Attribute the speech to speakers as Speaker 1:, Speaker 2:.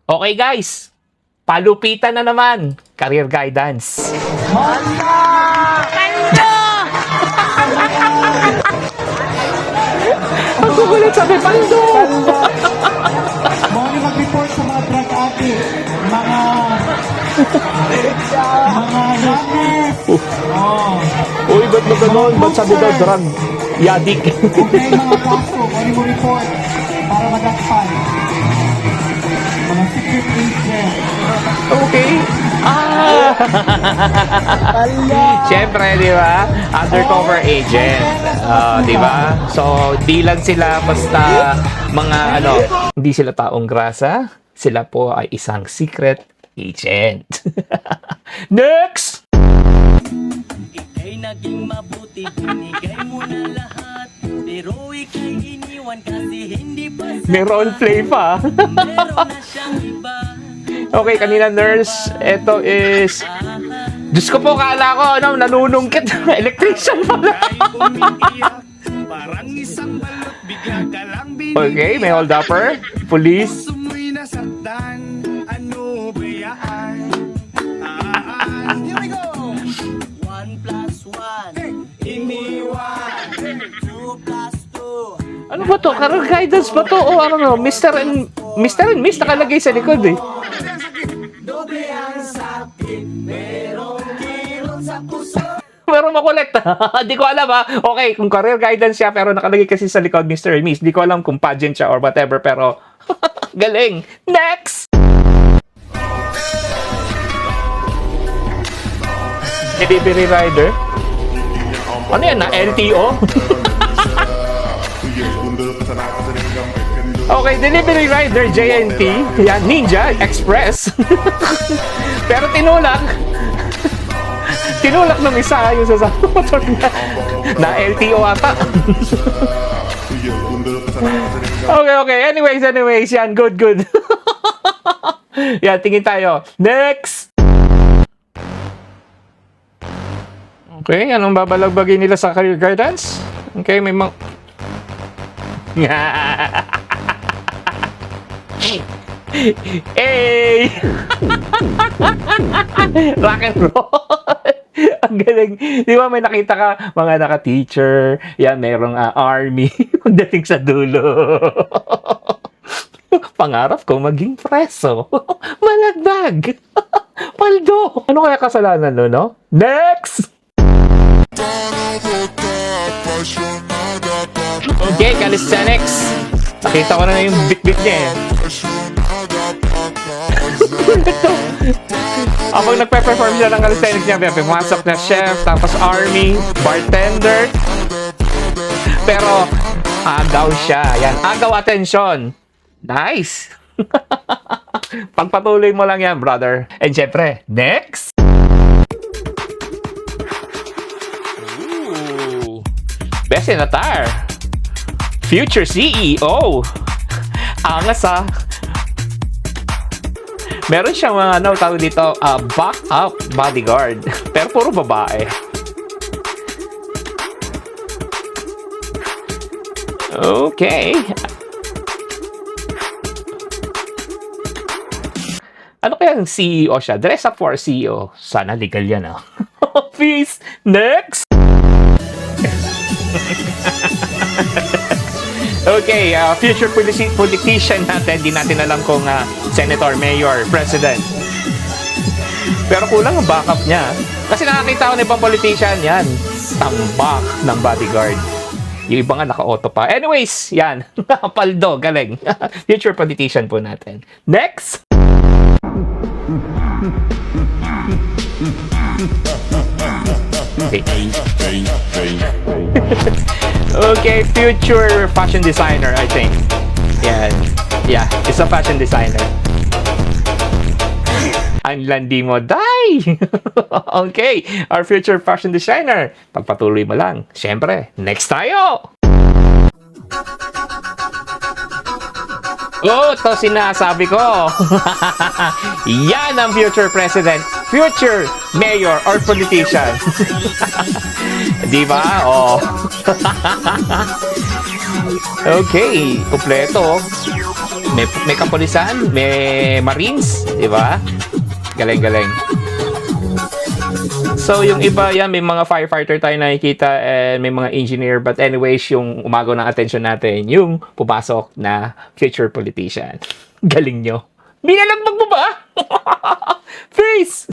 Speaker 1: Okay guys, palupitan na naman. Career guidance. Ang kukulit sabi, Paldo!
Speaker 2: Mga mag-report sa mga drug addict, mga runners.
Speaker 1: Uy, ba't mo ganon? Ba't sabi daw drug yadik?
Speaker 2: Okay, mga kaso, ano mo report para magakpan. Mga secret agent.
Speaker 1: Okay. Siyempre, di ba? Undercover agent. Di ba? So, di lang sila basta mga hindi sila taong grasa. Sila po ay isang secret agent. Next!
Speaker 3: Ika'y naging mabuti, binigay mo na lahat. Pero ika'y iniwan kasi hindi pa sapat.
Speaker 1: May roleplay pa.
Speaker 3: Meron na siyang iba.
Speaker 1: Okay, kanina nurse. Ito is... Diyos ko po, kala ko, nanunungkit. Electrician pala.
Speaker 3: Parang isang balot, bigla ka lang
Speaker 1: Okay, may hold upper. Police.
Speaker 3: Sumoy na saktan, ano ba yan? Here we go! 1 plus 1, iniwan. 2 plus 2.
Speaker 1: Ano ba to? Career guidance ba to? O ano, Mr. and Miss nakalagay sa likod eh.
Speaker 3: Doble ang sakit, merong kirot sa puso.
Speaker 1: Pero makulit. Di ko alam ha. Okay, kung career guidance siya pero nakalagay kasi sa likod Mr. and Miss. Di ko alam kung pageant siya or whatever pero galing. Next! Delivery rider? Ano yan na? LTO? Okay, delivery rider JNT. Yan, Ninja Express. Pero tinulak nung isa yung sa motor na LTO ata. Okay. Anyways. Yan, good. Yan, tingin tayo. Next! Okay, anong babalagbagin nila sa career guidance? Okay, may mga... Hey! Rock and roll! Ang galing. Di ba may nakita ka mga naka-teacher, yan, merong army, pagdating sa dulo. Pangarap ko maging preso. Malagbag. Paldo. Ano kaya kasalanan no? Next! Okay, calisthenics. Nakita ko na yung bit-bit niya eh. Habang nagpe-perform siya ng calisthenics niya, pumasok na chef, tapos army, bartender. Pero, agaw siya. Yan, agaw atensyon. Nice! Pagpatuloy mo lang yan, brother. And syempre, next! Ooh, Best Senator. Future CEO. Angas ah. Meron siyang mga tawag dito, backup bodyguard. Pero puro babae. Okay. Ano kaya ang CEO siya? Dress up for CEO. Sana legal yan ah. Peace. Next. Okay, future politician natin. Di natin alam kung senator, mayor, president. Pero kulang ang backup niya. Kasi nakakita ko na ibang politician, yan. Tambak ng bodyguard. Yung iba nga naka-auto pa. Anyways, yan. Paldo, galing. Future politician po natin. Next! Okay, future fashion designer, I think. Yeah, it's a fashion designer. Ang landi mo, die! Okay, our future fashion designer. Pagpatuloy mo lang. Siyempre, next tayo! Oh, ito sinasabi ko. Yan ang future president, future mayor or politician. Di ba? Oh. Okay, kumpleto. may kapulisan, may marines, di ba? Galing-galing. So, yung iba yan, may mga firefighter tayo nakikita and may mga engineer. But anyways, yung umagaw ng attention natin, yung pumasok na future politician. Galing nyo. Binalagbag mo ba? Face!